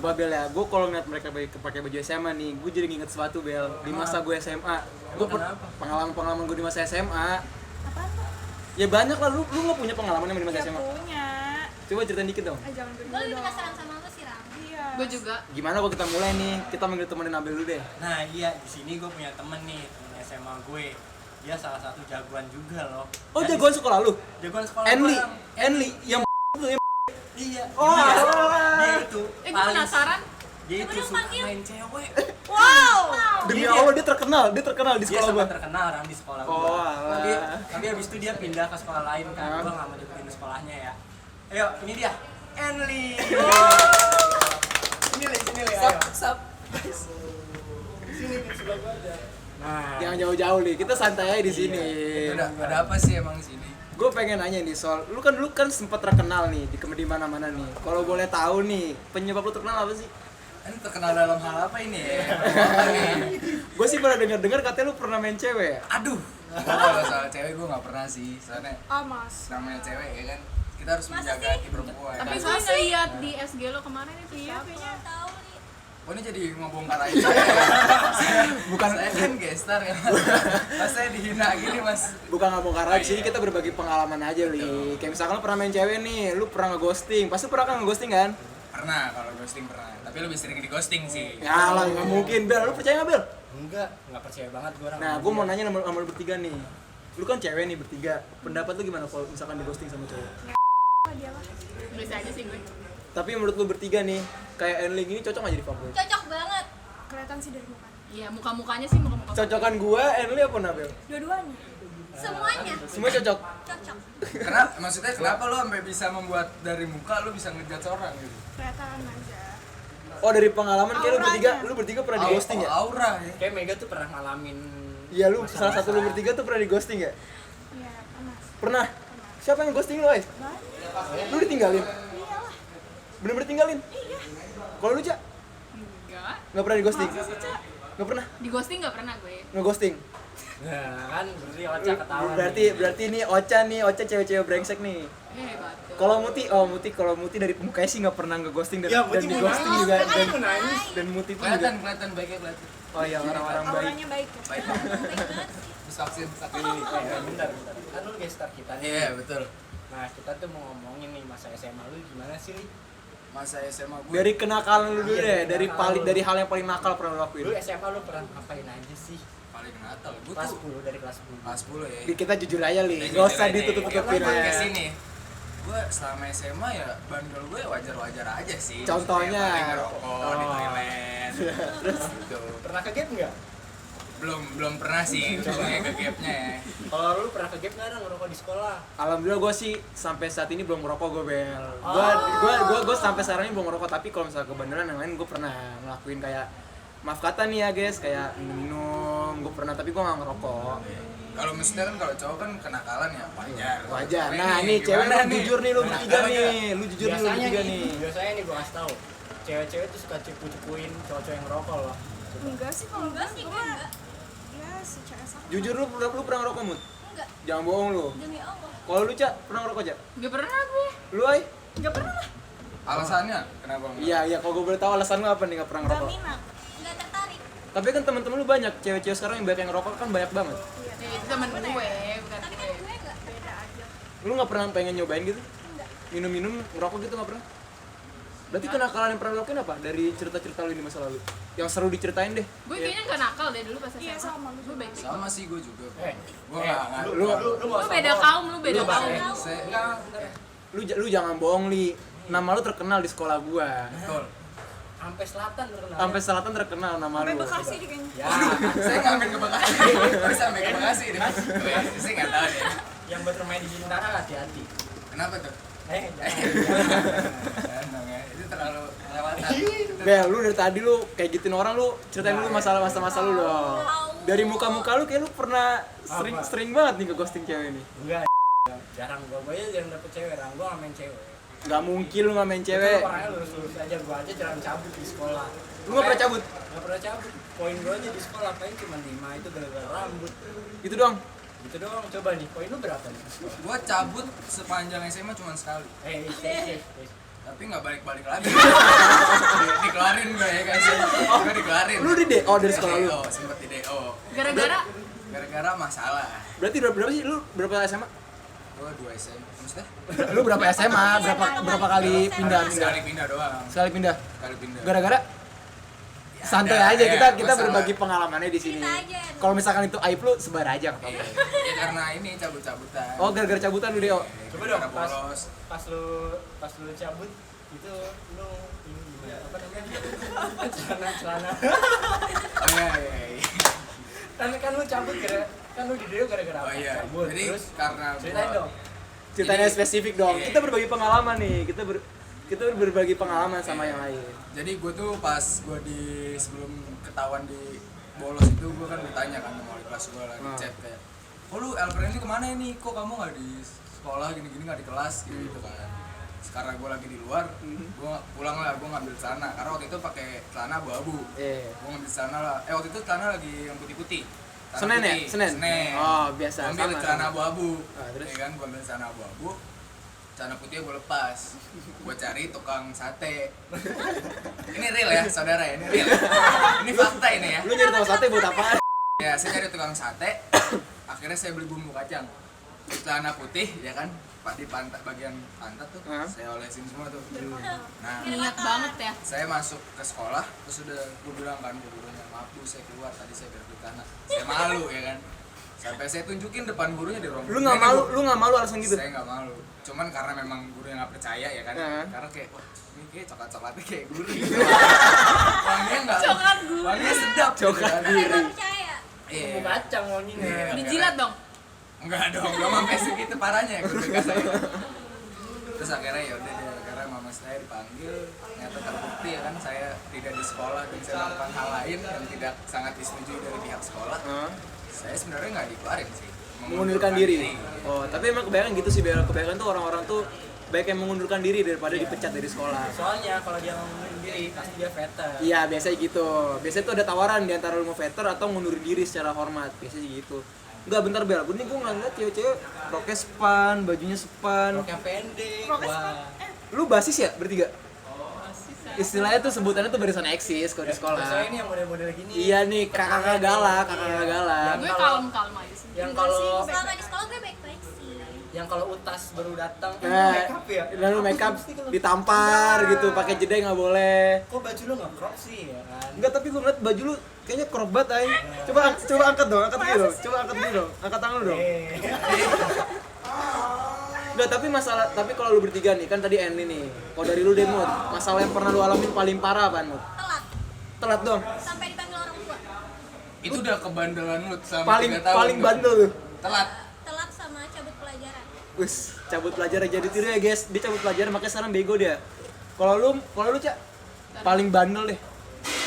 Sumpah Bel ya, gue kalau ngeliat mereka pakai baju SMA nih, gue jadi nginget sesuatu Bel. Di masa gue SMA, gue pengalaman gue di masa SMA. Apaan tuh? Ya banyak lah, lu nggak punya pengalaman yang di masa Ya SMA? punya. Coba ceritain dikit dong. Jangan Gue berdua lebih dong. penasaran sama lu sih, Ram. Iya. Gue juga. Gimana kalau kita mulai nih? Kita manggil temenin Nabil dulu deh. Nah iya, di sini gue punya temen nih, temen SMA gue. Dia salah satu jagoan juga loh. Oh, Jadi, jagoan sekolah lu? jagoan sekolah Enli, Bang. Enli yang tuh yang Iya. Oh, dia itu. Gue penasaran. Dia itu suka main cewek. Wow. demi Allah dia terkenal di Dia sekolah sangat gua. terkenal Ram di sekolah Oh, gua. alah. Tapi habis itu dia pindah ke sekolah lain kan. Gua enggak mau nyebutin sekolahnya ya. Ayo, ini dia. Enli. Sini Le, ayo. Sap. Sini di sebelah gua ada. Nah, Jangan jauh-jauh nih, kita santai aja di sini. Ada apa sih emang di sini? Gue pengen nanya nih soal, lu kan sempat terkenal nih di mana-mana nih. Kalau boleh tahu nih, penyebab lu terkenal apa sih? Ini terkenal dalam hal apa ini ya? Apa nih? Gue sih pernah dengar katanya lu pernah main cewek ya? Aduh. Kalau soal cewek gue nggak pernah sih. Soalnya Mas. namanya cewek ya kan. Kita harus Masa menjaga sih? hati perempuan. Tapi Kan? gue ngeliat di SG lo kemarin itu Iya, siapa? kayaknya. Tahu nih. Oh ini jadi ngebongkar aja. Bukan Saya kan gestar ya. Mas saya dihina gini mas. bukan ngebongkar lagi sih, kita berbagi pengalaman aja li. Kayak misalkan lu pernah main cewek nih, lu pernah nge-ghosting. Pasti pernah kan nge-ghosting kan? Pernah kalau ghosting pernah. Tapi lebih sering di ghosting sih. Ya lah, nggak mungkin Bel. Lu percaya nggak Bel? enggak percaya banget gua orang. Nah, gue mau nanya sama lu bertiga nih. Lu kan cewek nih bertiga. Pendapat lu gimana kalau misalkan di-ghosting sama cowok? Dia lah. Biasa aja sih gue. Tapi menurut lu bertiga nih, kayak Enling ini cocok nggak jadi fuckboy? Cocok banget. Kelihatan sih dari muka. Iya, muka-mukanya sih muka-muka. Cocokan gua, Enli apa Nabil? Dua-duanya. Semuanya Semua cocok. cocok. Maksudnya kenapa lu sampai bisa membuat dari muka lu bisa ngejudge orang gitu? Kelihatan aja. Oh dari pengalaman kayak Auranya. lu bertiga pernah di ghosting ya? Aura ya. Kayak Mega tuh pernah ngalamin. Iya lu salah satu lu bertiga tuh pernah di ghosting ya? Iya, panas. Pernah. Siapa yang ghosting lu, Ais? Banyak. Lu ditinggalin? Iyalah. Bener-bener tinggalin? Iya. Kalau lu, Cak? Enggak. Nggak pernah di ghosting? Masa sih, Cak? Nggak pernah? Di ghosting nggak pernah gue. Nge-ghosting? Nah, kan berarti Ocha ketahuan. Berarti nih Ocha cewek-cewek brengsek nih. Batu. Kalau Muti dari pemukanya sih nggak pernah nge-ghosting dan, Ya, dan Muti di mau ghosting nangis, juga kan mau nangis. dan Muti pun juga. Kelihatan baiknya kelihatan. Oh iya orang-orang baik. Auranya baik ya. Baik. Baik banget sih. Terus vaksin. Bentar. Kan lu gestar kita nih. Iya betul. Nah, kita tuh mau ngomongin nih masa SMA lu gimana sih, Li? Masa SMA gue. Dari kenakalan lu dulu Iya, deh, kenakalan lu. dari hal yang paling nakal pernah lu lakuin. Lu SMA lu pernah ngapain aja sih? paling natal. Gue Kelas tuh 10 dari kelas 10. kelas 10 ya. Kita jujur aja li, Ya, nggak jujur usah aja. ditutup-tutupin Karena aja. kesini. Gue selama SMA ya bandel gue wajar-wajar aja sih. Contohnya? Maksudnya paling ngerokok di Oh. toilet. Terus gitu. Pernah ke gap enggak? Belum pernah sih coba ke gapnya ya. Kalau lu pernah ke gap enggak ada ngerokok di sekolah? Alhamdulillah gue sih sampai saat ini belum ngerokok gue Bel. Oh. Gue sampai sekarang ini belum ngerokok, tapi kalau misalnya kebenaran yang lain gue pernah ngelakuin kayak maaf kata nih ya guys, kayak minum gue pernah, tapi gue nggak ngerokok. Kalau maksudnya kan kalau cowok kan kenakalan ya wajar. Wajar. Cewek Nah nih cewek gimana lu jujur nih lu bertiga Kenakalan nih, lu jujur nih lu bertiga nih. Biasanya nih gua kasih tahu. Cewek-cewek tuh suka cupu-cupuin cowok-cowok yang ngerokok loh. Enggak sih kalau Enggak sih, gua enggak. ya secara sama. Jujur lu pernah ngerokok Mut? Enggak, Jangan bohong lu. demi Allah. Kalau lu Cak pernah ngerokok Cak? Gak pernah gue. Lu Ai? Enggak pernah lah. Alasannya kenapa enggak? Iya kalau gue boleh tahu alasan lu apa nih nggak pernah Enggak ngerokok? minat. Enggak tertarik. Tapi kan teman-teman lu banyak, cewek-cewek sekarang yang banyak yang ngerokok kan banyak banget. Iya. Ya, itu temen gue, bukan Tapi gue. kan gue enggak. Beda aja. Lu nggak pernah pengen nyobain gitu? Enggak. Minum-minum ngerokok gitu nggak pernah? Berarti kenakalan yang pernah lu lakuin apa? Dari cerita-cerita lu di masa lalu? Yang seru diceritain deh. Gue kayaknya gak nakal deh dulu pas SMA. Iya, sama, lu Gue baik-baik. Sama sih gue juga. Eh, Gue enggak. Lu Lu beda kaum, lu beda kaum. lu jangan bohong li. Nama lu terkenal di sekolah gua. Betul. sampai selatan terkenal. Sampai selatan terkenal nama Sampai lu. Bekasi deh kayaknya. Ya, Saya nggak main ke Bekasi. Tapi sampai ke Bekasi deh. Saya nggak tahu deh. yang bermain di Bintara hati-hati. Kenapa tuh? Jangan. Jangan ya. Itu terlalu kelewatan. Bel, lu dari tadi lu kayak gituin orang lu, ceritain dulu masa-masa lu dong. Dari muka-muka lu kayak lu pernah sering banget nih ke ghosting cewek nih. Enggak. Jarang gua aja jarang dapet cewek, gua nggak main cewek. Gak mungkin lu gak main Gua cewek. orangnya lurus-lurus aja, gua aja jarang cabut di sekolah. Lu gak pernah cabut? Gak pernah cabut. Poin gua aja di sekolah paling cuma 5 itu gara-gara rambut. Gitu doang. Gitu doang. Coba nih, poin lu berapa nih di sekolah? Gua cabut sepanjang SMA cuma sekali. Safe. Tapi nggak balik-balik lagi. Dikelarin gue ya guys. Gue dikelarin. Lu di DO dari sekolah lu? DO, sempet di DO. Gara-gara Masalah. Berarti berapa sih lu berapa SMA? Gue 2 SM. Maksudnya? Lu berapa SMA? Berapa kali pindah? Sekali pindah doang. Sekali pindah. Sekali pindah. Gara-gara Ya, santai ada, aja ya, kita masalah. berbagi pengalamannya di sini. Cerita aja. Kalau misalkan itu aib lu sebar aja nggak Iya. apa-apa. Ya karena ini cabut-cabutan. Oh, gara-gara cabutan lu DO. Coba dong, Gara bolos. pas lu cabut itu lu ini gimana? Apa namanya? celana. Oh iya. Kan lu cabut kan lu di DO gara-gara apa? Oh iya. Cabut. Jadi Terus karena ceritain dong. Ceritanya Jadi- spesifik dong. Iya. Kita berbagi pengalaman nih. Kita berbagi pengalaman sama yang lain. Jadi gue tuh pas gue sebelum ketahuan di bolos itu gue kan bertanya kan sama wali kelas gue lagi chat kayak, oh lu Elfriend ini kemana ini? Kok kamu nggak di sekolah gini-gini, nggak di kelas gitu kan? Sekarang gue lagi di luar, gue pulang lah, gue ngambil celana karena waktu itu pakai celana abu-abu. Gue ngambil celana lah. Waktu itu celana lagi yang putih-putih. Celana Senin ya? putih. Senin? Oh, biasa, Gue ambil sama, celana sama. abu-abu. Terus? Ya kan, gue ambil celana abu-abu. Celana putihnya gue lepas. Gue cari tukang sate. Ini real ya, saudara ya, ini real. Ini fakta ini ya. Lu nyari tahu sate buat apaan? Ya, saya cari tukang sate. Akhirnya saya beli bumbu kacang. Celana putih, ya kan, Pak, di bagian pantat tuh, saya olesin semua tuh. Nah, niat banget ya. saya masuk ke sekolah, terus udah gue bilang kan ke gurunya, maaf bu, saya keluar tadi saya beli celana. Saya malu ya kan. Sampai saya tunjukin depan gurunya di ruang. Lu nggak malu alasan gitu? Saya nggak malu. Cuman karena memang guru yang nggak percaya ya kan. Karena kayak, wah ini kayak coklat-coklatnya kayak guru gitu. Wanginya nggak. Coklat guru. Wanginya sedap. Coklat gitu. Saya nggak percaya. Iya. Bumbu kacang wanginya. Iya. Dijilat dong. Enggak dong, belum sampai segitu parahnya ya guru BK saya. Terus akhirnya ya udah deh, karena mama saya dipanggil, ternyata terbukti ya kan saya tidak di sekolah dan saya melakukan hal lain yang tidak sangat disetujui dari pihak sekolah. Saya sebenarnya nggak dikeluarin sih. Mengundurkan diri. Oh, tapi emang kebanyakan gitu sih, kebanyakan tuh orang-orang tuh baik yang mengundurkan diri daripada dipecat dari sekolah. Soalnya kalau dia ngundurin diri pasti dia veter. Iya, biasanya gitu. Biasanya tuh ada tawaran di antara lu mau veter atau ngundurin diri secara hormat. Biasanya gitu. Enggak, bentar Bel. Ini gua ngeliat cewek-cewek roknya span, bajunya span. Rok yang pendek. Wah. Lu basis ya bertiga? Istilahnya tuh sebutannya tuh barisan eksis kalau di sekolah. Saya ini yang model-model gini. Iya nih, kakak galak, kakak galak. Gue kalau- kalem aja sih. Yang kalau Selama di sekolah gue baik-baik sih. yang kalau utas baru datang Nah, make up ya. lalu make up ditampar gitu, pakai jeda nggak boleh. Kok baju lu nggak crop sih ya kan? Enggak, tapi gue ngeliat baju lu kayaknya crop banget, ay. Coba angkat dong, angkat dulu dong. Coba angkat dulu dong. Angkat tangan lu dong. Enggak, tapi kalau lu bertiga nih, kan tadi Andy nih. Kalau dari lu deh, Mut, masalah yang pernah lu alamin paling parah apaan, Mut? Telat. Telat dong. Sampai dipanggil orang tua. Itu udah kebandelan lu selama Paling 3 tahun. paling tuh. bandel tuh. Telat. Telat sama cabut pelajaran. Wis, cabut pelajaran jadi tiru ya, guys. Dia cabut pelajaran makanya sekarang bego dia. Kalau lu, Cak, paling bandel deh.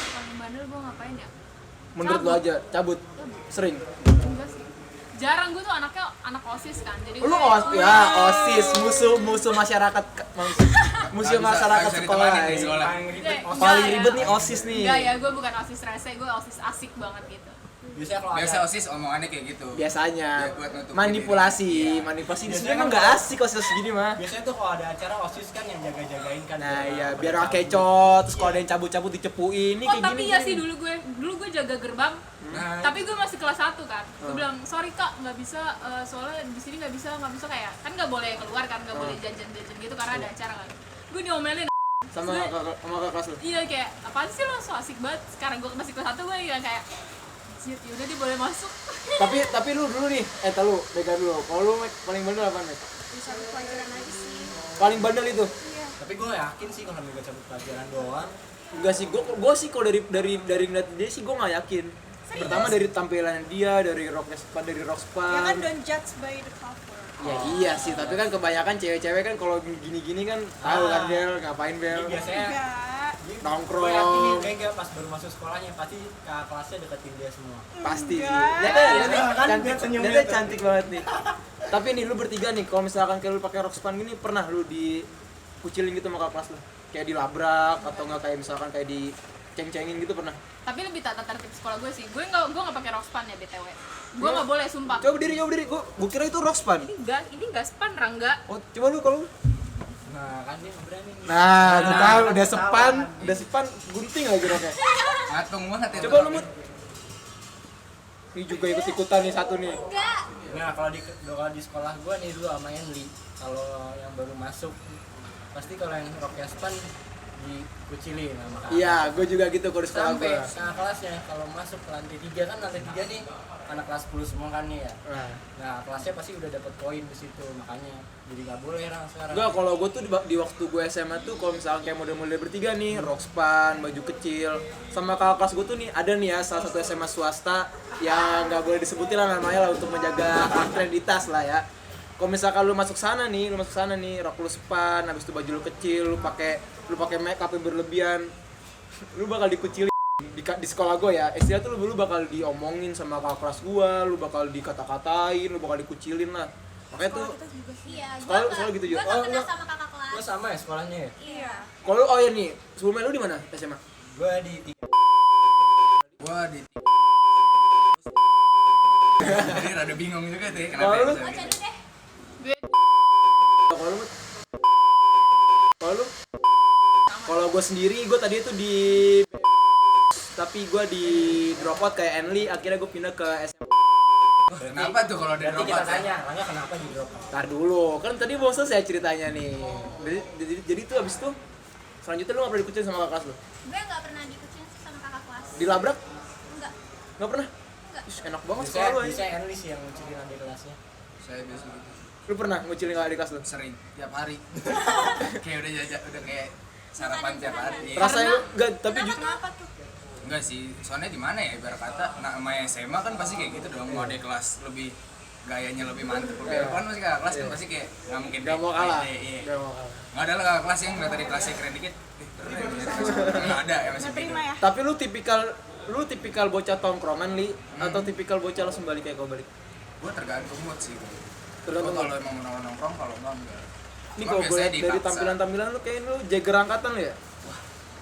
Paling bandel gue ngapain ya? Menurut lu aja, cabut. Sering. Enggak sih. Jarang, gue tuh anaknya anak OSIS kan. Jadi Lu gue OSIS, musuh masyarakat, musuh Nggak masyarakat bisa sekolah. ditemanin di sekolah. Paling ribet. Enggak, Paling ya. ribet nih OSIS nih. Enggak ya, gue bukan OSIS rese, gue OSIS asik banget gitu. Biasanya kalau Biasa ada OSIS omongannya kayak gitu. Biasanya Ya, buat nutupin manipulasi, diri. manipulasi. Di sini Biasanya emang kan nggak asik OSIS gini mah. biasanya tuh kalau ada acara OSIS kan yang jaga-jagain kan. Nah iya, biar gak kecot, terus kalau ada yang cabut-cabut dicepuin, ini Oh kayak tapi gini. ya sih dulu gue jaga gerbang. Nah, Tapi gue masih kelas 1 kan. Gue bilang, "Sorry Kak, nggak bisa soalnya di sini nggak bisa kayak kan nggak boleh keluar kan, nggak boleh jajan-jajan gitu karena ada acara kan." Gue diomelin. sama kakak kelas lu. Iya kayak, "Apaan sih lo so asik banget?" Sekarang gue masih kelas 1 gue ya kayak, "Shit, yaudah dia boleh masuk." Tapi lu dulu nih, lu Mega dulu. Kalau lu Meg, paling bandel apa nih? Bisa pelajaran aja sih. Paling bandel itu? Iya. Tapi gue yakin sih kalau mereka cabut pelajaran doang. Enggak sih, gua sih kalau dari ngeliat dia sih gua nggak yakin. Pertama dari tampilannya dia, dari rock span, Ya kan span. don't judge by the cover. Ya iya sih, tapi kan kebanyakan cewek-cewek kan kalau gini-gini kan tahu kan Bel, ngapain Bel? Ini biasanya Enggak. Nongkrong. gue yakin nih kayak pas baru masuk sekolahnya pasti kakak kelasnya deketin dia semua. Pasti sih. Enggak. Dia Kan cantik, dia senyum dia gitu. cantik banget nih. Tapi nih lu bertiga nih, kalau misalkan kayak lu pakai rok span gini, pernah lu dikucilin gitu sama kakak kelas lu? Kayak dilabrak atau enggak kayak misalkan kayak di ceng-cengin gitu pernah? Tapi lebih tata tertib sekolah gue sih. Gue nggak pakai rok span ya BTW. Gue nggak boleh sumpah. Coba diri. Gua kira itu rok span. Ini enggak span Rangga. Oh, coba lu kalau lu. Nah kan dia berani nih. Nah, lu tahu udah sepan gunting lagi roknya. Ngatung banget ya. Coba lu Mut. Ini juga ikut-ikutan nih satu nih. Enggak. Nah kalau di sekolah gua nih dulu sama Enli, kalau yang baru masuk pasti kalau yang roknya span dikucilin sama kakak. Iya, gue juga gitu kalau di sekolah Sampai gue. setengah kelasnya kalau masuk ke lantai 3 kan lantai 3 nih anak kelas 10 semua kan nih ya. Nah kelasnya pasti udah dapat poin di situ, makanya jadi nggak boleh sekarang. Enggak, kalau gue tuh di waktu gue SMA tuh kalau misalnya kayak model-model bertiga nih, rockspan, baju kecil, sama kakak kelas gue tuh nih ada nih ya salah satu SMA swasta yang nggak boleh disebutin lah namanya lah untuk menjaga akreditas lah ya. Kalau misalkan lu masuk sana nih, rok lu span, habis itu baju lu kecil, lu pakai make up yang berlebihan, lu bakal dikucilin di sekolah gue ya. Istilah tuh lu bakal diomongin sama kakak kelas gue, lu bakal dikata-katain, lu bakal dikucilin lah. Makanya tuh Iya, Sekolah gitu juga. Gue Oh, pernah lu- sama kakak kelas. Gua sama ya sekolahnya ya. Iya. kalau oh ya nih, sebelumnya lu di mana SMA? Gua di 3. Gua di jadi rada bingung juga tuh ya kenapa Kalau ya lu? bisa Baca gitu. dulu deh. Kalau lu? Kalau lu? Kalau gue sendiri, gue tadi itu di tapi gue di drop out kayak Enli, akhirnya gue pindah ke SMA. Kenapa tuh kalau dari Berarti kita robot? tanya, Rangga kenapa di drop out? Ntar dulu, kan tadi belum selesai ceritanya nih. Jadi tuh abis itu selanjutnya lu gak pernah dikucilin sama kakak kelas lu? Gue nggak pernah dikucilin sih sama kakak kelas. Dilabrak? Enggak. Gak pernah? Enggak. Ih, enak banget sekolah lu Bisa aja. Enli sih yang ngucilin adik kelasnya. Saya biasa gitu. Lu pernah ngucilin kakak di kelas lu? Sering tiap hari. Kayak udah jajak udah kayak sarapan tiap hari. Rasanya lu, gak, tapi Kenapa tuh? Enggak sih, soalnya di mana ya ibarat kata namanya SMA kan pasti kayak gitu dong, mau ada kelas lebih gayanya lebih mantep. Lebih kan masih kakak kelas kan pasti kayak nggak mungkin gak mau kalah. Iya. Gak mau kalah. Nggak ada lah kakak kelas yang nggak dari kelasnya keren dikit. Keren ya. Nggak ada ya masih Nggak terima gitu. ya? Tapi lu tipikal bocah tongkrongan li atau tipikal bocah langsung balik kayak kau balik? Gue tergantung mood sih. Tergantung Gua kalau mood. emang mau nongkrong, kalau enggak. Ini Cuma kalau gue biasanya lihat dari dipaksa. tampilan-tampilan lu kayak lu Jagger angkatan lu ya?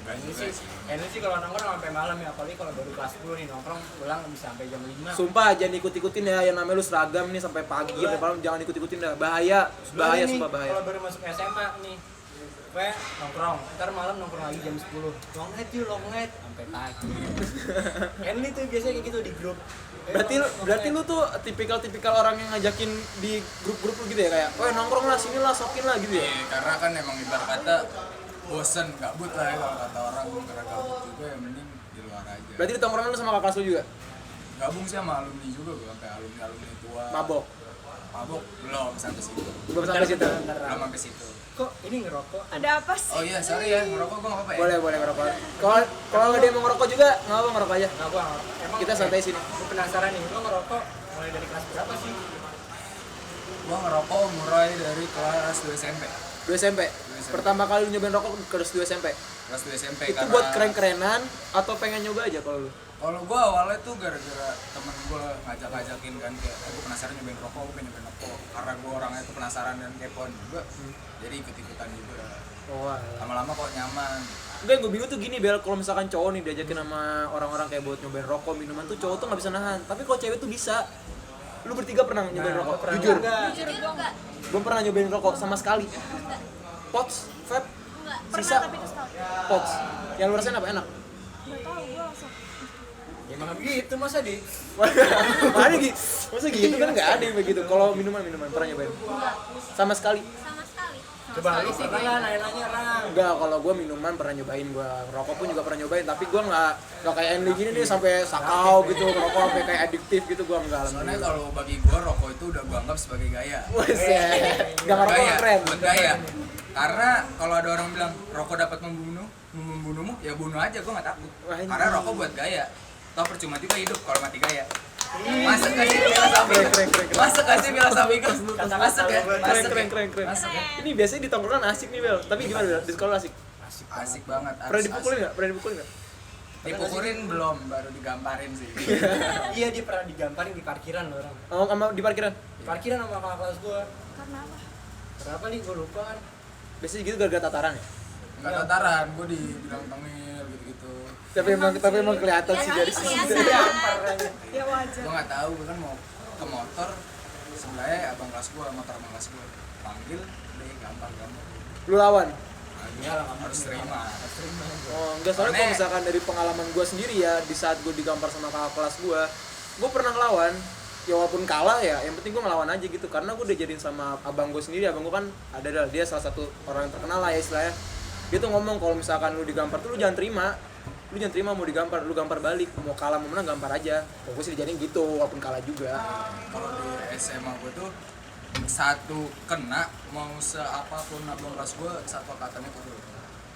Enggak Enli juga sih, sih. Enli sih kalau nongkrong sampai malam ya, apalagi kalau baru kelas 10 nih nongkrong pulang bisa sampai jam 5. Sumpah jangan ikut-ikutin ya yang namanya lu seragam nih sampai pagi sampai malam, jangan ikut-ikutin dah. Bahaya Nih, sumpah bahaya. Kalau baru masuk SMA nih, gue nongkrong, ntar malam nongkrong lagi jam 10. Long night sampai pagi. Enli tuh biasanya kayak gitu di grup. Berarti lu tuh tipikal orang yang ngajakin di grup-grup lu gitu ya kayak, "Woi, nongkrong lah sini lah, sokin lah" gitu ya. Iya, karena kan emang ibarat kata bosen, gabut lah ya kalau kata orang, karena gabut juga ya mending di luar aja. Berarti di tongkrongan lu sama kakak kelas lu juga? Gabung sih sama alumni juga gue, sampai alumni tua. Mabok. Mabok belum sampai situ. Belum sampai situ. Belum sampai situ. Kok ini ngerokok? Ada apa sih? Oh iya, sorry ya, ngerokok gue nggak apa-apa ya. Boleh ngerokok. Kalau dia mau ngerokok juga, enggak apa ngerokok aja. Nah, gua ngerokok. Emang Kita santai sini. Gue penasaran nih, lo ngerokok mulai dari kelas berapa sih? Gue ngerokok mulai dari kelas 2 SMP. 2 SMP. Pertama kali lu nyobain rokok kelas 2 SMP. Kelas 2 SMP Itu buat keren-kerenan atau pengen nyoba aja kalau lu? Kalau gue awalnya tuh gara-gara temen gue ngajak-ngajakin kan, kayak gue penasaran nyobain rokok, gue pengen nyobain rokok. Karena gue orangnya tuh penasaran dan kepoan juga, jadi ikut-ikutan juga. Oh, Lama-lama kok nyaman. enggak, yang gue bingung tuh gini Bel, kalau misalkan cowok nih diajakin sama orang-orang kayak buat nyobain rokok, minuman tuh cowok tuh nggak bisa nahan. Tapi kalau cewek tuh bisa. Lu bertiga pernah nyobain rokok? pernah. Jujur. Jujur enggak? Belum pernah nyobain rokok sama sekali. Enggak. Pots, vape, Enggak. sisa, Tapi terus tahu. pots. Yang lu rasain apa enak? Nggak tahu, gue langsung. Ya emang gitu masa di? Mana gitu? Masa gitu kan nggak ada yang begitu. Kalau minuman pernah nyobain? Sama sekali. Sama sekali. Coba lu pernah lah nanya-nanya Rang. Enggak, kalau gue minuman pernah nyobain, gue rokok pun juga pernah nyobain, tapi gue nggak kayak Enli gini nih sampai sakau gitu, rokok sampai kayak adiktif gitu, gue nggak. Soalnya kalau bagi gue rokok itu udah gue anggap sebagai gaya. Buset, nggak ngerokok Gaya, keren. buat gaya. Karena kalau ada orang bilang rokok dapat membunuhmu, ya bunuh aja, gue nggak takut. Wah, ini. Karena rokok buat gaya. Toh percuma juga hidup kalau mati gaya. Masuk gak sih filosofi? Keren. Masuk gak sih filosofi gue? Masuk ya? Masuk ya? Keren. Masuk ya? Ini biasanya di tongkrongan asik nih Bel, tapi gimana Bel? Di sekolah asik? Asik banget. Pernah dipukulin nggak? Dipukulin belum, baru digamparin sih. Iya dia pernah digamparin di parkiran loh orang. Oh, sama di parkiran? Di parkiran sama kakak kelas gue. Karena apa? Kenapa nih gue lupa kan? Biasanya gitu gara-gara tataran ya? Enggak tataran, gue dibilang tengil gitu-gitu. Tapi emang kelihatan sih dari sini. Biasa. Ya wajar. Gue nggak tahu, gue kan mau ke motor sebelahnya abang kelas gue, motor abang kelas gue panggil, deh gampang. Lu lawan? Iyalah, nggak harus mungkin. terima. Harus terima aja. Oh, enggak, soalnya Karena- kalau misalkan dari pengalaman gue sendiri ya, di saat gue digampar sama kakak kelas gue pernah ngelawan. Ya walaupun kalah ya, yang penting gue ngelawan aja gitu. Karena gue udah jadiin sama abang gue sendiri, abang gue kan ada dia salah satu orang yang terkenal lah ya istilahnya. Dia tuh ngomong kalau misalkan lu digampar tuh lu jangan terima. Lu jangan terima mau digampar, lu gampar balik. Mau kalah mau menang gampar aja. Gue sih dijadiin gitu, walaupun kalah juga. Kalau di SMA gue tuh satu kena mau seapapun abang kelas gue satu angkatannya turun.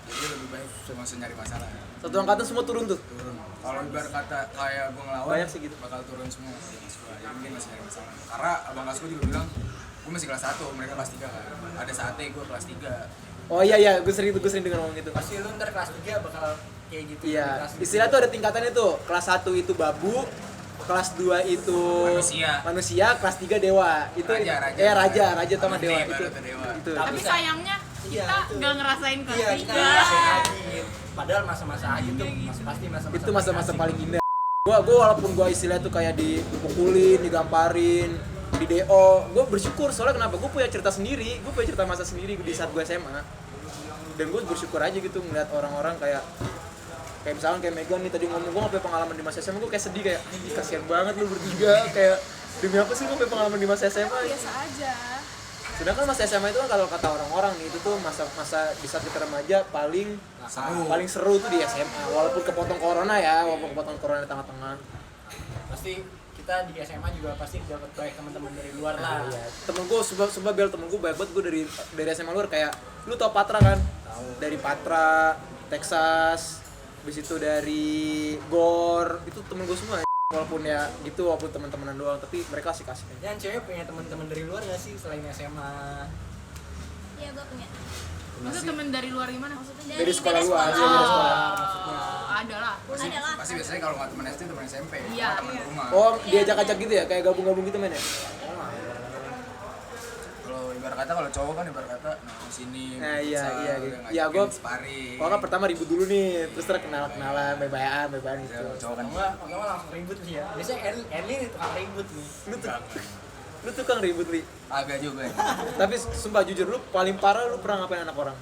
Jadi lebih baik cuma usah nyari masalah. Satu angkatan semua turun tuh. Turun. Kalau ibarat kata kayak gue ngelawan Banyak sih gitu. bakal turun semua di kelas gue. Jadi mungkin masih nyari masalah. Karena abang kelas gue juga bilang gue masih kelas 1, mereka kelas 3 kan. Ada saatnya gue kelas 3. Oh iya, gue sering dengar ngomong gitu. Pasti lu ntar kelas 3 bakal kayak gitu. Iya, Kelas istilah tuh ada tingkatannya tuh. Kelas 1 itu babu, kelas 2 itu manusia, kelas 3 dewa. Itu raja sama Abang dewa baru itu. tuh dewa. Itu. Tapi Tapi sayangnya Iya, kita itu. nggak ngerasain kelas Iya, kita 3. ngerasain lagi. Padahal masa-masa aja tuh, pasti masa-masa. Itu masa-masa asik. paling indah. Gua walaupun gua istilah tuh kayak dipukulin, digamparin, di DO, gua bersyukur soalnya kenapa? Gua punya cerita sendiri, gua punya cerita masa sendiri di saat gua SMA. Dan gua bersyukur aja gitu ngeliat orang-orang kayak misalkan kayak Megan nih tadi ngomong gua gak punya pengalaman di masa SMA, gua kayak sedih kayak anjing kasihan banget lu bertiga kayak demi apa sih lu gak punya pengalaman di masa SMA? Biasa aja. Sedangkan masa SMA itu kan kalau kata orang-orang nih itu tuh masa di saat kita remaja paling seru tuh di SMA walaupun kepotong corona ya, walaupun kepotong corona di tengah-tengah. Pasti kita di SMA juga pasti dapat banyak teman-teman dari luar lah. Iya. Temen gue sebab bel temen gue banyak banget gue dari SMA luar kayak lu tau Patra kan? Dari Patra, Texas, habis itu dari Gor, itu temen gue semua. Walaupun ya gitu, walaupun teman-temanan doang, tapi mereka asik-asik. Dan cewek punya teman-teman dari luar nggak sih selain SMA? Iya, gue punya. Maksudnya temen dari luar gimana? Dari sekolah lu aja, sekolah. dari sekolah. Ada lah. Ada lah. Pasti biasanya kalau nggak temen SD temen SMP. Iya. Temen rumah. Oh, diajak-ajak gitu ya, kayak gabung-gabung gitu men ya? Kalau ibarat kata kalau cowok kan ibarat kata nah sini. Nah, iya, futsal, iya, udah gitu. ngajakin Ya, gua- sparring. Kalau kan pertama ribut dulu nih, terus kenalan, bye-byean Ya, gitu. cowok kan Enggak, makanya langsung ribut sih ya. Biasanya Erli tukang ribut nih. Lu tukang ribut, Li. agak juga ya. Tapi sumpah jujur, lu paling parah lu pernah ngapain anak orang?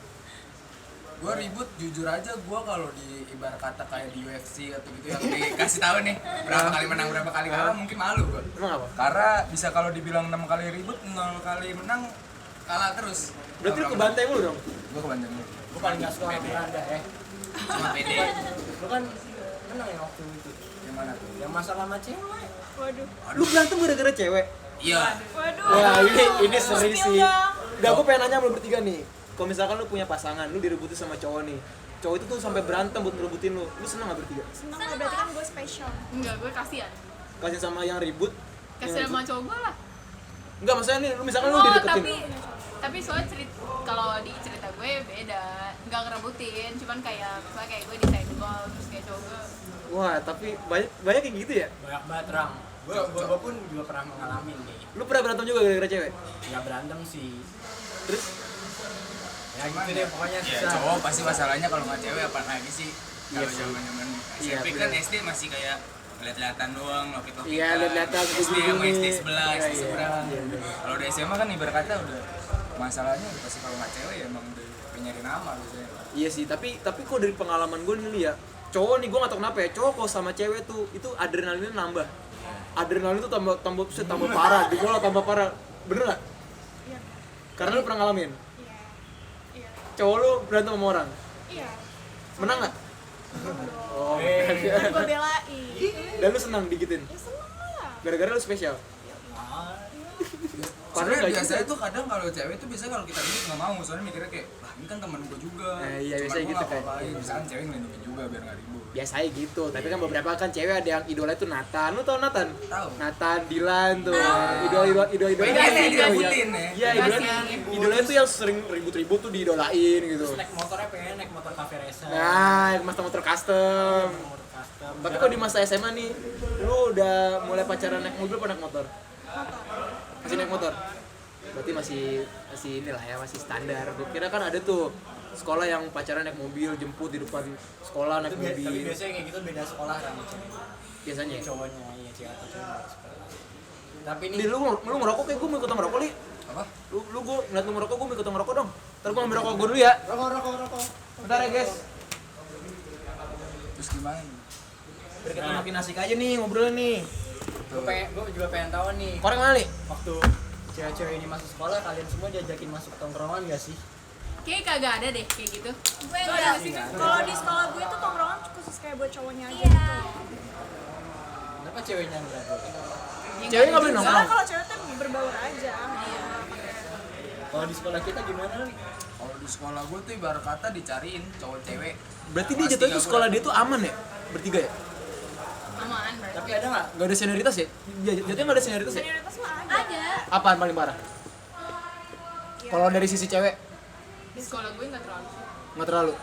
Gue ribut jujur aja gue kalau di ibarat kata kayak di UFC atau gitu yang dikasih tahu nih berapa kali menang berapa kali kalah mungkin malu gue. Emang apa? Karena bisa kalau dibilang 6 kali ribut 0 kali menang kalah terus. Berarti lu kebantai mulu dong? Gue kebantai mulu. Gue paling nggak suka sama Miranda ya. Cuma pede. Lu kan menang ya waktu itu. Yang mana tuh? Yang masalah sama cewek. Waduh. Lu berantem gara-gara cewek? Iya. Waduh. Wah, ini seri Spill sih. dong. Udah, gue pengen nanya sama lu bertiga nih. Kalau misalkan lu punya pasangan, lu direbutin sama cowok nih. Cowok itu tuh sampai berantem buat ngerebutin lu. Lu seneng gak bertiga? Seneng lah, berarti kan gue spesial. Enggak, gue kasihan. Kasih sama yang ribut? Kasihan sama cowok gue lah. Enggak, maksudnya nih, lu misalkan lu Oh, dideketin. tapi soalnya kalau di cerita gue beda, nggak ngerebutin, cuman kayak misalnya kayak gue disenggol terus kayak cowok gue. Wah, tapi banyak kayak gitu ya? Banyak banget Ram. Gue pun juga pernah mengalami nih. Lu pernah berantem juga gara-gara cewek? Nggak berantem sih. Terus? Ya gitu deh pokoknya Ya susah. cowok pasti masalahnya kalau nggak cewek apa lagi sih? Kalau sih. zaman-zaman Iya, SMP kan bener. SD masih kayak lihat-lihatan doang, lokit-lokitan. Iya, lihat-lihatan, SD sama gini-gini. SD sebelah, Iya, SD iya. seberang. Iya, iya. Kalau di SMA kan ibarat kata udah masalahnya udah pasti kalau nggak cewek ya emang udah nyari nama biasanya. Iya sih, tapi kok dari pengalaman gue nih Li, ya, cowok nih gue gak tau kenapa ya, cowok kalau sama cewek tuh itu adrenalinnya nambah. Adrenalin tuh tambah parah, di bola tambah parah. Bener gak? Iya. Karena lu pernah ngalamin. Iya. Iya. Cowok lu berantem sama orang. Iya. Menang gak? Oh. Kan gue belain. Dan lu senang digitin. Ya seneng lah. Gara-gara lu spesial. Padahal Soalnya nggak biasanya juga. tuh kadang kalau cewek tuh biasanya kalau kita ribut nggak mau, soalnya mikirnya kayak, lah ini kan teman gue juga. Iya, Cuman biasanya gua gitu nggak kayak. apa-apain. Misalkan cewek ngelindungin juga biar nggak ribut. Biasanya gitu, tapi kan beberapa kan cewek ada yang idola itu Nathan. Lu tau Nathan? Tahu. Nathan, Dilan tuh. Idola Beda sih, direbutin ya. Iya, idola itu yang sering ribut-ribut tuh diidolain gitu. Terus naik motornya pengen naik motor cafe racer. Nah, motor custom. Motor custom. Tapi kalau di masa SMA nih, lu udah mulai pacaran naik mobil apa naik motor? Masih naik motor? Berarti masih inilah ya, masih standar. Gue kira kan ada tuh sekolah yang pacaran naik mobil, jemput di depan sekolah naik Tapi mobil. biasanya kayak gitu beda sekolah kan cewek. Biasanya ya? Cowoknya iya cewek atau cowok beda sekolah. Tapi ini Li, lu ngerokok kayak gue mau ikutan ngerokok, Li. Apa? Lu gue ngeliat lu ngerokok, gue mau ikutan ngerokok dong. Ntar Ntar gue ngambil rokok gue dulu ya. Rokok. Bentar ya guys. Terus gimana nih? Biar kita makin asik aja nih ngobrolnya nih. Gue juga pengen tahu nih, Korek mana nih? waktu cewek-cewek ini masuk sekolah, kalian semua diajakin masuk tongkrongan gak sih? Kayak kagak ada deh kayak gitu. Gue Gak enggak ada sih. Nggak ada. Kalau di sekolah gue tuh tongkrongan khusus kayak buat cowoknya aja Iya. gitu. Kenapa ceweknya enggak boleh? Ya, Cewek nggak boleh juga. nongkrong. Soalnya kalau cewek tuh berbaur aja. Kalau di sekolah kita gimana nih? Kalau di sekolah gue tuh ibarat kata dicariin cowok cewek. Berarti dia Kelas jatuhnya tiga tuh sekolah gua. dia tuh aman ya? Bertiga ya? Aman berarti. Tapi ada nggak? Gak ada senioritas ya? Jatuhnya gak ada senioritas ya? Senioritas mah ada. Ada. Apaan paling parah? Iya. Kalau dari sisi cewek Di sekolah gue nggak terlalu sih. nggak terlalu.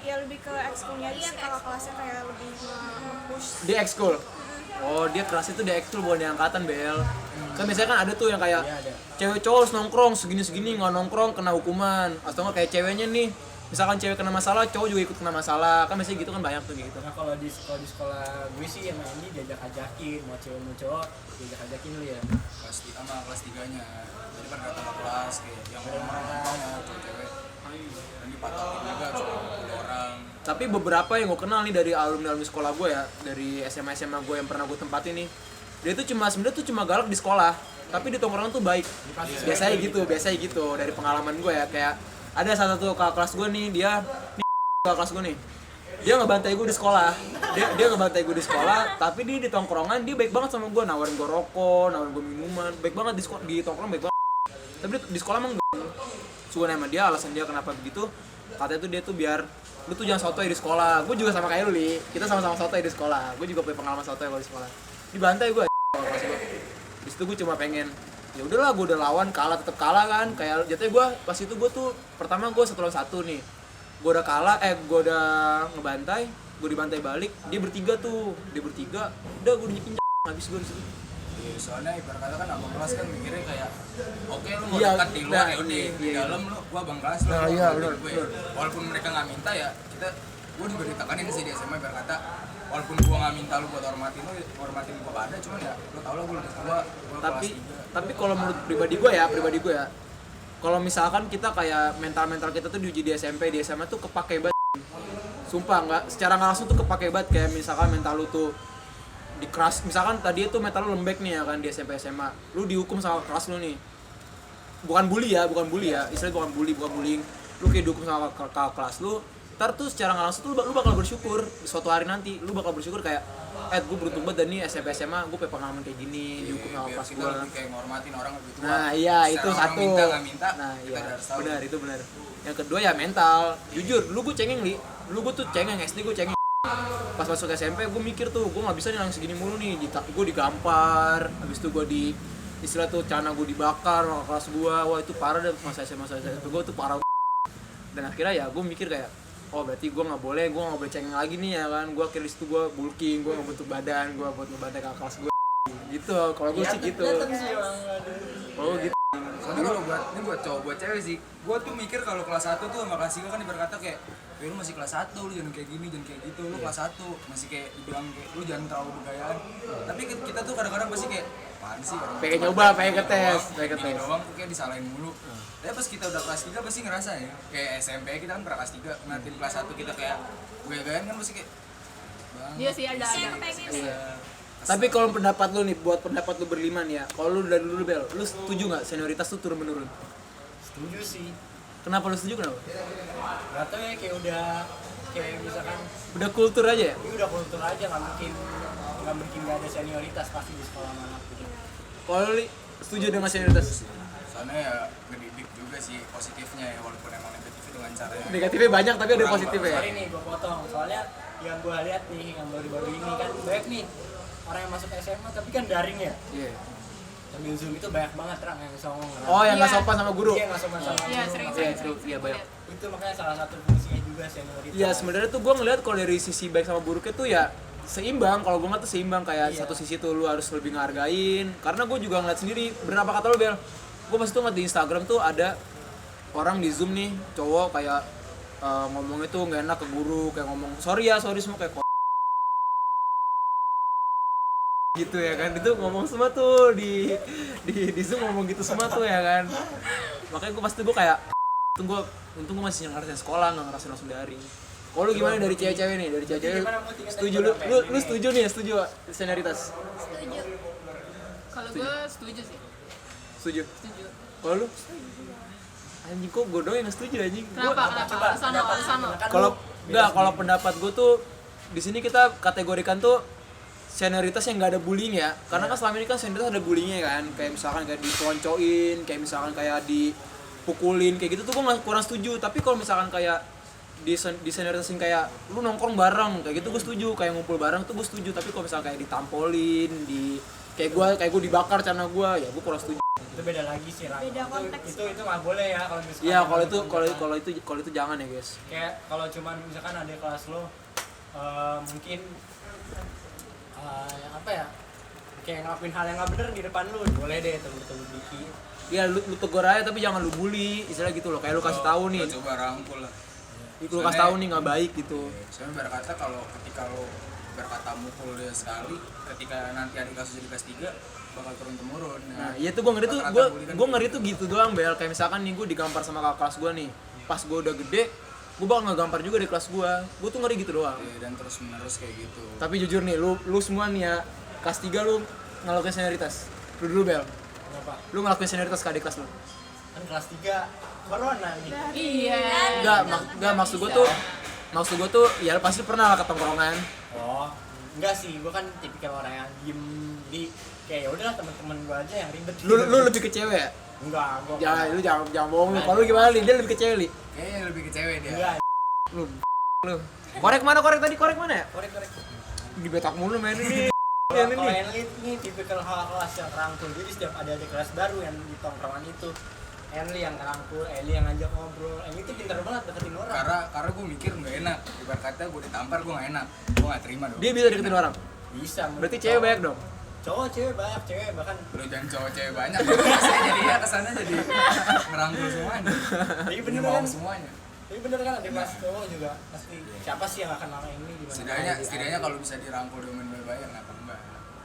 Ya lebih ke ekskulnya aja Iya, sih, ke kakak ekskul. kelasnya kayak lebih nge-push. Dia ekskul. Oh dia kelas itu dia ekskul bukan di angkatan Bel. Kan biasanya kan ada tuh yang kayak Iya, ada. cewek cowok harus nongkrong segini nggak nongkrong kena hukuman. Atau nggak kayak ceweknya nih, misalkan cewek kena masalah, cowok juga ikut kena masalah. Kan biasanya gitu kan banyak tuh gitu. Nah kalau di sekolah gue sih emang ini diajak-ajakin, mau cewek mau cowok diajak-ajakin lu ya. Kelas 3-nya. Jadi pada datang ke kelas kayak yang orang-orang cowok cewek. Dan dipatokin juga cuma 10 orang. Tapi beberapa yang gue kenal nih dari alumni sekolah gue ya, dari SMA gue yang pernah gue tempatin nih, dia tuh sebenarnya tuh cuma galak di sekolah, tapi di tongkrongan tuh baik. Biasanya gitu dari pengalaman gue ya. Kayak ada salah satu kakak kelas gue nih, dia kakak kelas gue nih, dia ngebantai gue di sekolah, dia ngebantai gue di sekolah, tapi di tongkrongan dia baik banget sama gue, nawarin gue rokok, nawarin gue minuman, baik banget di sekolah, di tongkrong baik banget. Tapi di sekolah emang suka sama dia, alasan dia kenapa begitu, katanya tuh dia tuh biar lu tuh jangan sotoy di sekolah. Gue juga sama kayak lu, Li. Kita sama-sama sotoy di sekolah. Gue juga punya pengalaman sotoy kalau di sekolah. Dibantai gue pas gue. Di situ gue cuma pengen ya udahlah, gue udah lawan, kalah tetap kalah kan. Kayak jatuhnya gue pas itu gue tuh pertama gue 1 lawan 1 nih. Gue udah kalah, gue udah ngebantai, gue dibantai balik. Dia bertiga tuh, udah gue nyikin habis gue di situ. Iya, soalnya ibarat kata kan abang kelas kan mikirnya kayak oke lu mau Iya, dekat di luar nah, ya udah, iya, di iya. dalam lu gua abang kelas lu Nah, lu iya, ngikutin benar, gue. benar. Walaupun mereka nggak minta ya gua juga ditekanin sih di SMA ibarat kata walaupun gua nggak minta lu buat hormatin gua pada, cuman ya lu tau lah gua lebih tua, gua Tapi kelas 3. kalau menurut pribadi gue ya, kalau misalkan kita kayak mental kita tuh diuji di SMP, di SMA tuh kepake banget. Sumpah nggak, secara nggak langsung tuh kepake banget. Kayak misalkan mental lu tuh di keras, misalkan tadi itu mental lu lembek nih ya kan di SMP SMA, lu dihukum sama kelas lu nih, bukan bully ya, istilahnya bukan bullying, lu kayak dihukum sama kelas lu, ntar tuh secara nggak langsung tuh lu bakal bersyukur suatu hari nanti, lu bakal bersyukur kayak gue beruntung banget dan nih SMP SMA gue punya pengalaman kayak gini, dihukum sama Biar kelas kita gue. lebih kayak ngormatin orang lebih tua. Nah iya Secara itu orang satu. minta nggak minta, Nah kita iya udah harus tahu. benar, itu benar. Yang kedua ya mental. Jujur, dulu gue cengeng Li. Dulu gue tuh cengeng, SD gue cengeng. Pas masuk SMP gue mikir tuh, gue nggak bisa nih langsung segini mulu nih. Gue digampar, habis itu gue di istilah tuh celana gue dibakar sama kelas gue. Wah itu parah deh masa SMP gue tuh parah. Dan akhirnya ya gue mikir kayak, oh berarti gue nggak boleh cengeng lagi nih ya kan. Gue akhirnya situ gue bulking, gue nggak bentuk badan, gue buat ngebantai kakak kelas gue. Gitu, kalau gue sih gitu. Kalau gitu. Soalnya kalau buat cowok buat cewek sih, gua tuh mikir kalau kelas 1 tuh sama kelas 3 kan ibarat kata kayak lu masih kelas 1, lu jangan kayak gini, jangan kayak gitu, lu kelas 1 masih kayak dibilang kayak lu jangan terlalu bergayaan. Tapi kita tuh kadang-kadang pasti kayak apaan sih orang Pengen cuma nyoba, pengen gini ngetes, doang, pengen gini ngetes. doang tuh kayak disalahin mulu. Tapi pas kita udah kelas 3 pasti ngerasa ya, kayak SMP kita kan pernah kelas 3, ngeliatin kelas 1 kita kayak gaya-gayaan kan pasti kayak bang, Iya sih ada. iya. Tapi kalau pendapat lu nih, buat pendapat lu berlima nih ya, kalau lu dari dulu Bel, lu setuju nggak senioritas tuh turun menurun? Setuju sih. Kenapa lu setuju, kenapa? Gak tau ya, kayak udah kayak misalkan Udah kultur aja ya? ini udah kultur aja, nggak mungkin gak ada senioritas pasti di sekolah manapun. Kalau lu Li, setuju dengan senioritas? Soalnya ya ngedidik juga sih positifnya ya, walaupun emang negatif dengan caranya. Negatifnya banyak tapi ada positifnya ya? Sorry nih gue potong, soalnya yang gue lihat nih yang baru-baru ini kan banyak nih orang yang masuk SMA tapi kan daring ya. Iya. Sambil Zoom itu banyak banget orang yang songong. Oh yang nggak Iya. sopan sama guru? Iya, nggak sopan sama Iya guru. sering Iya, sering itu, sering. iya, banyak. Itu makanya salah satu fungsinya juga senioritas. Iya sebenarnya tuh gue ngeliat kalau dari sisi baik sama buruknya tuh ya seimbang. Kalau gue ngeliat tuh seimbang, kayak Iya. satu sisi tuh lu harus lebih ngehargain. Karena gue juga ngeliat sendiri, bener apa kata lu Bel, gue pas itu ngeliat di Instagram tuh ada orang di Zoom nih, cowok kayak ngomongnya tuh nggak enak ke guru, kayak ngomong sorry semua kayak gitu ya kan, itu ngomong semua tuh di Zoom ngomong gitu semua tuh ya kan. Makanya gue pasti gue kayak untung gue masih ngerasain sekolah, nggak ngerasain langsung daring. Kalau lu gimana dari cewek-cewek nih? Dari cewek-cewek setuju lu setuju nih ya, setuju senioritas? Setuju. Kalau gue setuju sih. Setuju. Setuju. Kalau lu? Anjing kok gue doang yang nggak setuju anjing. Kenapa? Alasan lo. Kalau pendapat gue tuh di sini kita kategorikan tuh senioritas yang nggak ada bullying ya, karena kan selama ini kan senioritas ada bullyingnya kan, kayak misalkan kayak dikeloncoin, kayak misalkan kayak dipukulin kayak gitu tuh gue kurang setuju. Tapi kalau misalkan kayak di senioritasin kayak lu nongkrong bareng kayak gitu gue setuju, kayak ngumpul bareng tuh gue setuju. Tapi kalau misalkan kayak ditampolin, kayak gue dibakar celana gue, ya gue kurang setuju. Itu beda lagi sih, Ram. Beda konteks. Itu nggak boleh ya kalau misalkan. Iya, kalau itu jangan ya guys. Kayak kalau cuman misalkan ada kelas lo mungkin apa ya, kayak ngelakuin hal yang nggak bener di depan lu, boleh deh tegur dikit. Iya, lu tegur aja tapi jangan lu bully, istilah gitu loh. Kayak lu kasih tahu nih, Lo coba rangkul lah. lu kasih tahu nih nggak baik gitu. Soalnya berkata kalau ketika lo berkata mukul dia sekali, ketika nanti adik kasus jadi kelas 3 bakal turun temurun. Nah, iya tuh gue ngeri tuh gitu doang, Bel. Kayak misalkan nih gue digampar sama kakak kelas gue nih. Pas gue udah gede, gue bakal ngegampar juga di kelas gue. Gue tuh ngeri gitu doang. Iya, dan terus menerus kayak gitu. Tapi jujur nih, lu semua nih ya, kelas 3 lu ngelakuin senioritas. Lu dulu, Bel. Kenapa? Lu ngelakuin senioritas ke adik kelas lu. Kan kelas 3 corona nih. Iya. Enggak, maksud gue tuh ya pasti pernah lah ke tongkrongan. Oh, enggak sih, gua kan tipikal orang yang diem di kayak ya udahlah teman-teman gua aja yang ribet. Lu lebih ke cewek ya? Enggak, gua. Ya, lu jangan bohong lu. Kalau lu gimana, Li? Dia lebih ke cewek, Li. Kayaknya lebih ke cewek dia. Enggak. Lu. Korek mana ya? Korek. Di betak mulu main ini. Kalau yang ini tipikal kelas yang rangkul. Jadi setiap ada kelas baru yang di tongkrongan itu, Enli yang ngerangkul, Eli yang ngajak ngobrol. Yang itu pintar banget deketin orang. Karena gue mikir nggak enak. Ibarat kata gue ditampar gue nggak enak. Gue nggak terima dong. Dia bisa deketin orang. Bisa. Berarti cewek banyak dong. Cowok cewek banyak, cewek bahkan. Lo jangan cowok cewek banyak. Saya jadi ya kesana jadi ngerangkul semuanya. Tapi bener Mau kan? semuanya. Tapi bener kan ada kelas cowok juga pasti. Siapa sih yang akan nama ini gimana? Setidaknya kalau bisa dirangkul dengan baik-baik kenapa enggak?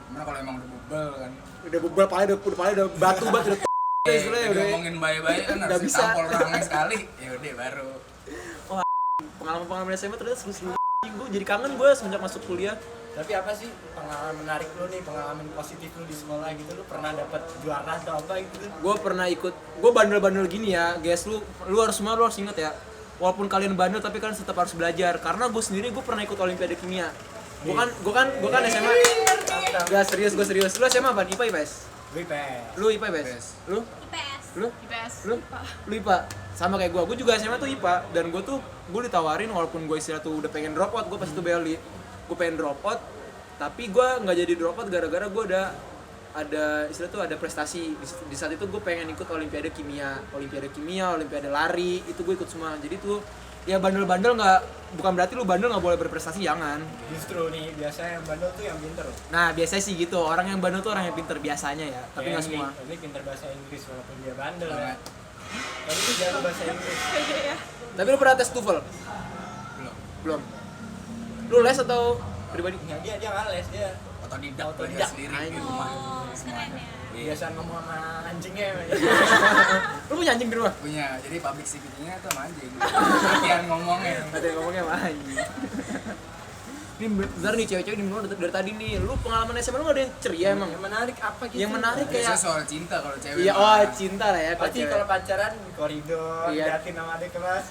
Gimana kalau emang udah bebel kan? Udah bubal pala udah batu udah Udah ngomongin baik-baik kan Nggak harus bisa. ditampol orangnya sekali. Ya udah baru. pengalaman SMA ternyata seru-seru. Gue jadi kangen gue semenjak masuk kuliah. Tapi apa sih pengalaman menarik lu nih, pengalaman positif lu di sekolah gitu? Lu pernah dapat juara atau apa gitu? Gue pernah ikut, gue bandel-bandel gini ya guys, lu harus inget ya, walaupun kalian bandel tapi kan tetap harus belajar. Karena gue sendiri gue pernah ikut olimpiade kimia. Gue kan SMA. Gak serius. Lu SMA apa? IPA IPS? Gue IPS. Lu IPA IPS? Lu? IPS. Lu? IPS. Lu IPA? Sama kayak gue juga SMA tuh IPA. Dan gue ditawarin walaupun gue istilah tuh udah pengen drop out, gue pas itu Beli. Gue pengen drop out, tapi gue nggak jadi drop out gara-gara gue ada istilah tuh ada prestasi. Di saat itu gue pengen ikut olimpiade kimia, olimpiade lari, itu gue ikut semua. Jadi tuh ya bandel-bandel bukan berarti lu bandel nggak boleh berprestasi, jangan. Justru nih biasanya yang bandel tuh yang pinter. Nah biasanya sih gitu, orang yang bandel tuh orang yang pinter biasanya ya, tapi nggak semua. Ini pinter bahasa Inggris walaupun dia bandel ya. Tapi itu jago bahasa Inggris. Tapi lu pernah tes TOEFL? Belum. Lu les atau pribadi? Nggak, dia nggak les, dia Otodidak belajar Otodidak. sendiri di rumah. Semuanya. Iya. biasa ngomong sama anjingnya. Lu punya anjing di rumah? Punya, jadi public speaking-nya tuh sama anjing. Latihan ngomongnya. Ada yang ngomongnya sama anjing. Ini bener nih cewek-cewek di mana dari tadi nih. Lu pengalaman SMA lu gak ada yang ceria emang? Yang menarik apa gitu? Yang menarik Biasanya kayak soal cinta kalau cewek. iya, mah. cinta lah ya Pasti cewek. kalau pacaran di koridor, Iya. liatin sama adik kelas.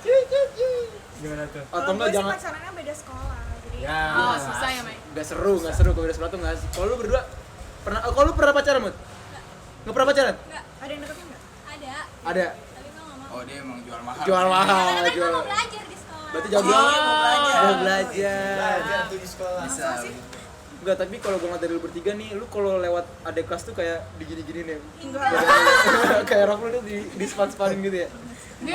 Gimana tuh? Atau Kalau enggak gue sih jangan pacarannya beda sekolah, jadi Ya. Oh, susah ya, Mai. Gak seru kalau beda sekolah tuh gak. Kalau lu berdua pernah, kalau lu pernah pacaran, Mut? Nggak pernah pacaran? ada yang deketin nggak? Ada. Ada. Tapi gue nggak mau. Oh, dia emang jual mahal. Jual mahal, Karena kan gue jual. mau belajar di sekolah. Berarti jauh mau belajar. Belajar tuh di sekolah. Bisa. Enggak, tapi kalau gue ngeliat dari lu bertiga nih, lu kalau lewat adik kelas tuh kayak digini-gini nih. Enggak. Kayak rok lu tuh di span-spanin gitu ya. Gue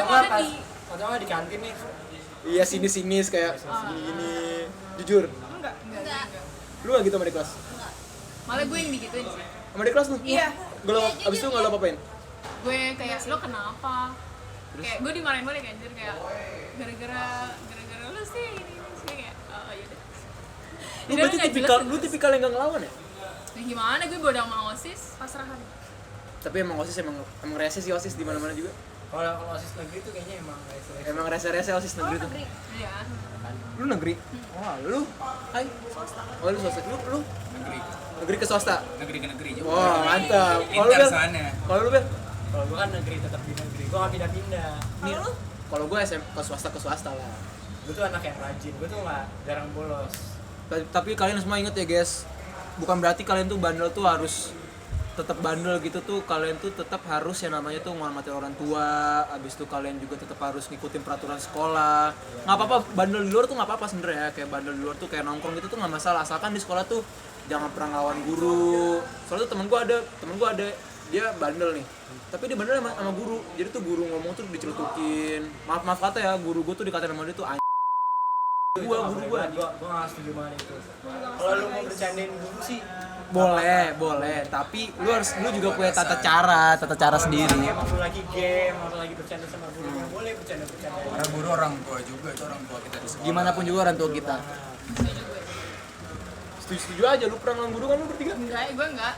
malah di Atau nggak di kantin nih? Iya, sinis-sinis kayak gini-gini. Jujur, Enggak. Enggak. lu gak gitu sama adik kelas? malah gue yang digituin sih. Sama adik kelas lu? Iya. Abis itu gak lo apa-apain? Gue kayak lo kenapa? Kayak gue dimarahin balik anjir kayak gara-gara lu sih ini sih kayak oh iya deh. Lu berarti tipikal yang gak ngelawan ya? Nah, gimana gue bodoh sama OSIS? Pasrahan. Tapi emang OSIS emang rese sih OSIS di mana-mana juga. Kalau OSIS negeri tuh kayaknya emang Emang rese-rese OSIS Oh, negeri tuh. negeri. Iya. Lu negeri? Wah, lu? Hai. Oh, lu swasta. Lu? Negeri. Negeri ke swasta. Negeri ke negeri juga. Wah, mantap. Kalau lu, Inter Bel? soalnya. Kalau lu, Bel? Kalau gua kan negeri tetap di negeri, gua nggak pindah-pindah. Nih, kalau gue ke swasta lah. Gua tuh anak yang rajin, gua tuh nggak jarang bolos. Tapi kalian semua inget ya guys, bukan berarti kalian tuh bandel tuh harus tetap bandel gitu tuh. Kalian tuh tetap harus yang namanya tuh menghormati orang tua. Abis itu kalian juga tetap harus ngikutin peraturan sekolah. Nggak apa-apa bandel di luar tuh nggak apa-apa sebenarnya. Kayak bandel di luar tuh kayak nongkrong gitu tuh nggak masalah, asalkan di sekolah tuh jangan pernah ngelawan guru. Soalnya tuh temen gue ada dia bandel nih, tapi dia bandel sama guru. Jadi tuh guru ngomong tuh dicelutukin. Maaf kata ya, guru gue tuh dikatain sama dia tuh guru gue. Gua nggak setuju banget itu. Kalau lu mau bercandain guru sih boleh, tapi lu juga punya tata cara sendiri. emang lu lagi game, apalagi bercanda sama gurunya, boleh bercanda. Karena guru orang tua juga, itu orang tua kita di sekolah. Gimana pun juga orang tua kita. Setuju aja, lu pernah ngelawan guru kan lu bertiga? Enggak, gue enggak.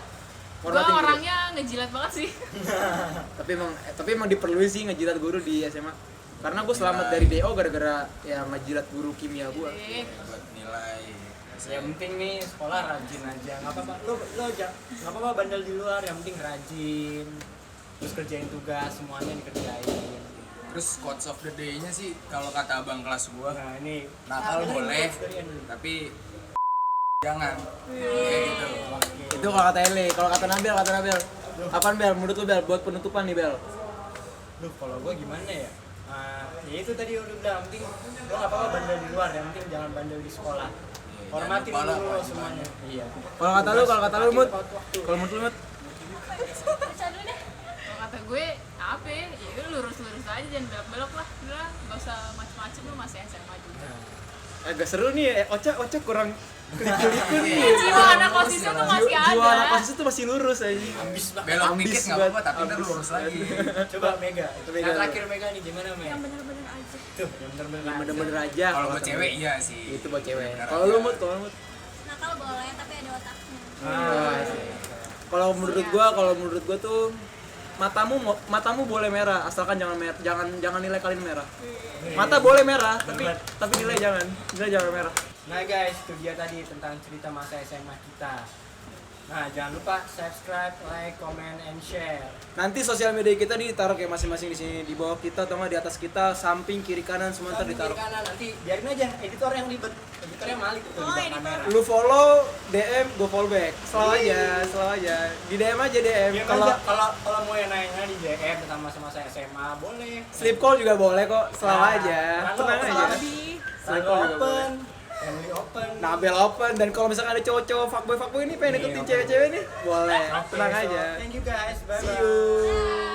Gue Hormatin guru. orangnya ngejilat banget sih. Tapi emang diperluin sih ngejilat guru di SMA. Karena gue selamat dari DO gara-gara ya ngejilat guru kimia gue. Buat nilai. Yang penting nih sekolah rajin aja, nggak apa-apa. Lu nggak apa-apa bandel di luar, yang penting rajin. Terus kerjain tugas semuanya dikerjain. Terus quotes of the day-nya sih kalau kata abang kelas gua, Nah ini nakal boleh, tapi jangan. Kayak gitu. Itu kalau kata Ele, kalau kata Nabil. Apaan Bel? Menurut lu Bel, buat penutupan nih Bel. Duh, kalau gua gimana ya? Ya itu tadi udah bilang, yang penting lo nggak apa-apa bandel di luar, yang penting jangan bandel di sekolah. Hormatin Jangan lupa dulu lah semuanya. Iya. Kalau kata lu Mut. Kalau menurut lu Mut? Kalau kata gue apa ya? Ya udah lurus-lurus aja, jangan belok-belok lah. Udah, gak usah macem-macem, lu masih SMA juga. Agak seru nih, Ocha kurang ikut nih. Jiwa anak OSISnya tuh masih ada. Jiwa anak OSIS itu masih lurus aja. Ambis banget. Belok Ambis dikit nggak banget. apa-apa, tapi ntar Ambis. lurus lagi. Coba Mega. Mega. Yang terakhir Mega nih gimana Mega? Yang bener-bener aja. Tuh, yang bener-bener Yang bener-bener aja. Kalau buat cewek iya sih. Itu buat cewek. Bener Kalau aja. lu Mut, Nakal boleh tapi ada otaknya. Kalau menurut gua tuh matamu boleh merah asalkan jangan nilai kalian merah. Mata boleh merah tapi nilai jangan merah. Nah guys, itu dia tadi tentang cerita masa SMA kita. Nah, jangan lupa subscribe, like, comment, and share. Nanti sosial media kita ditaruh kayak masing-masing di sini, di bawah kita atau nggak di atas kita, samping, kiri, kanan semua ntar Kiri ditaruh. kanan, nanti biarin aja editor yang ribet. Editornya Malik tuh di belakang kamera. Lu follow, DM, gue follow back. Selalu aja. Di DM aja DM. Diam Kalau aja, kalau mau yang nanya di DM tentang masa-masa SMA boleh. sleep call juga boleh kok. Selalu Nah, aja. selalu Tenang open. aja. Lebih. Sleep call juga open, family open. Nabel open, dan kalau misalkan ada cowok-cowok fuckboy ini pengen Iya, deketin open. cewek-cewek nih, boleh. Oke, Tenang so, aja. Thank you guys. Bye bye. See you.